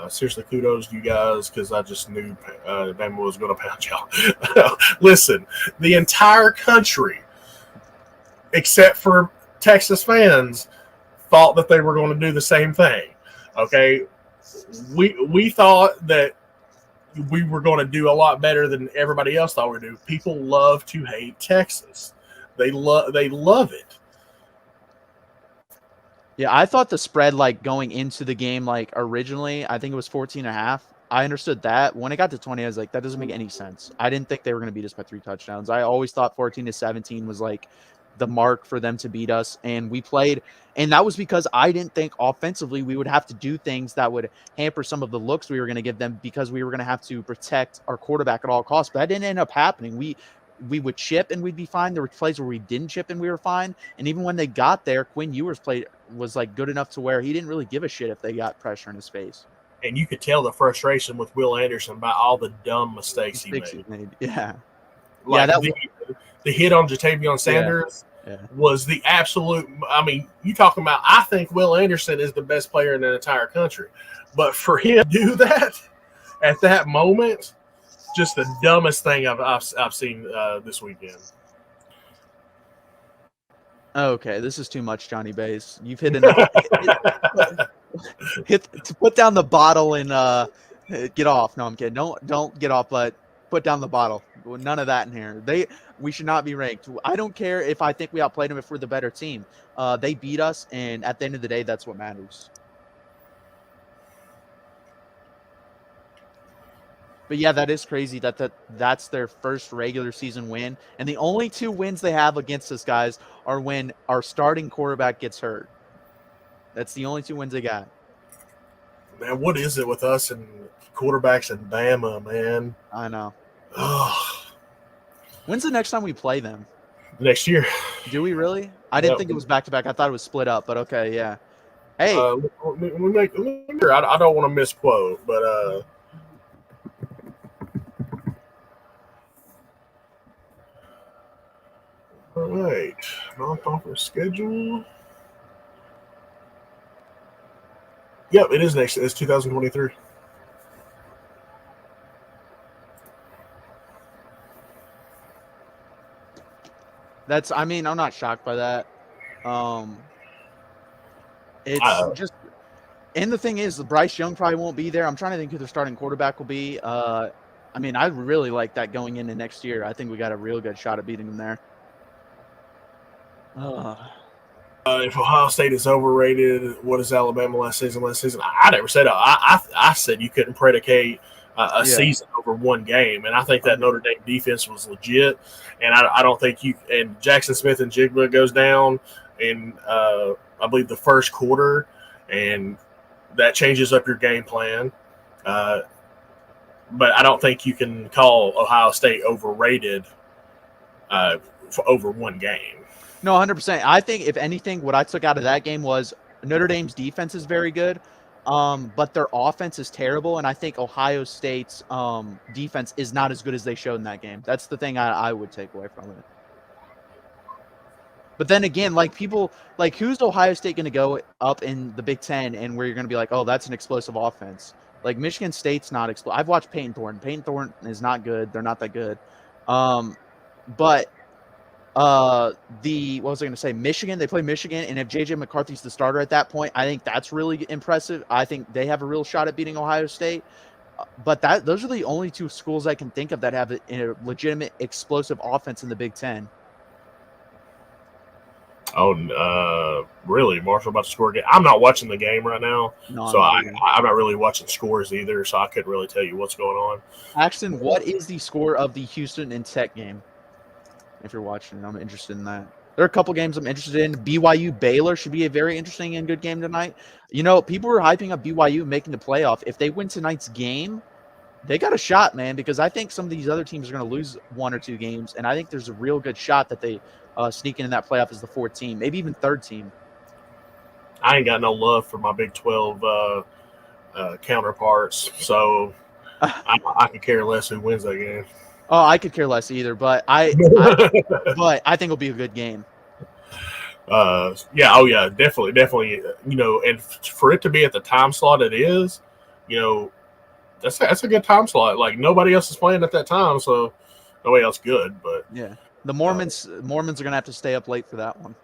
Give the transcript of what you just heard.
Seriously, kudos to you guys because I just knew Bama was going to pound y'all. Listen, the entire country, except for Texas fans, thought that they were going to do the same thing. Okay, we thought that we were going to do a lot better than everybody else thought we would do. People love to hate Texas. They love it. Yeah, I thought the spread, like, going into the game, like, originally, I think it was 14.5. I understood that. When it got to 20, I was like, that doesn't make any sense. I didn't think they were going to beat us by 3 touchdowns. I always thought 14-17 was, like, the mark for them to beat us. And we played, and that was because I didn't think offensively we would have to do things that would hamper some of the looks we were going to give them because we were going to have to protect our quarterback at all costs. But that didn't end up happening. We would chip and we'd be fine. There were plays where we didn't chip and we were fine. And even when they got there, Quinn Ewers was like good enough to where he didn't really give a shit if they got pressure in his face. And you could tell the frustration with Will Anderson by all the dumb mistakes he made. Yeah. Like the hit on Jatavion Sanders was the absolute. I mean, you talking about, I think Will Anderson is the best player in the entire country. But for him to do that at that moment, just the dumbest thing I've seen this weekend. Okay, this is too much, Johnny Bays. You've hit enough. To put down the bottle and get off. No, I'm kidding. Don't get off, but put down the bottle. None of that in here. We should not be ranked. I don't care if I think we outplayed them if we're the better team. They beat us, and at the end of the day, that's what matters. But yeah, that is crazy that's their first regular season win. And the only 2 wins they have against us, guys, are when our starting quarterback gets hurt. That's the only 2 wins they got. Man, what is it with us and quarterbacks in Bama, man? I know. Ugh. When's the next time we play them? Next year. Do we really? I didn't think it was back-to-back. I thought it was split up, but okay, yeah. Hey. I don't want to misquote, but all right, non-conference schedule. Yep, it is next. It's 2023. I'm not shocked by that. It's just, and the thing is, Bryce Young probably won't be there. I'm trying to think who their starting quarterback will be. I really like that going into next year. I think we got a real good shot at beating them there. If Ohio State is overrated, what is Alabama last season? I never said I said you couldn't predicate a season over one game, and I think that Notre Dame defense was legit. And I don't think and Jackson Smith and Jigba goes down in I believe the first quarter, and that changes up your game plan. But I don't think you can call Ohio State overrated for over one game. No, 100%. I think, if anything, what I took out of that game was Notre Dame's defense is very good, but their offense is terrible, and I think Ohio State's defense is not as good as they showed in that game. That's the thing I would take away from it. But then again, who's Ohio State going to go up in the Big Ten and where you're going to be like, oh, that's an explosive offense? Like, Michigan State's not explosive. I've watched Peyton Thornton. Peyton Thornton is not good. They're not that good. But what was I going to say? Michigan, they play Michigan, and if J.J. McCarthy's the starter at that point, I think that's really impressive. I think they have a real shot at beating Ohio State. But those are the only 2 schools I can think of that have a legitimate explosive offense in the Big Ten. Oh, really? Marshall about to score again? I'm not watching the game right now, so I'm not really watching scores either, so I couldn't really tell you what's going on. Axton, what is the score of the Houston and Tech game? If you're watching, I'm interested in that. There are a couple games I'm interested in. BYU Baylor should be a very interesting and good game tonight. You know, people were hyping up BYU making the playoff. If they win tonight's game, they got a shot, man, because I think some of these other teams are going to lose 1 or 2 games, and I think there's a real good shot that they sneak in that playoff as the 4th team, maybe even 3rd team. I ain't got no love for my Big 12 counterparts, so I could care less who wins that game. Oh, I could care less either, but I think it'll be a good game. Definitely. You know, and for it to be at the time slot it is, you know, that's a good time slot. Like nobody else is playing at that time, so nobody else good. But yeah, the Mormons are gonna have to stay up late for that one.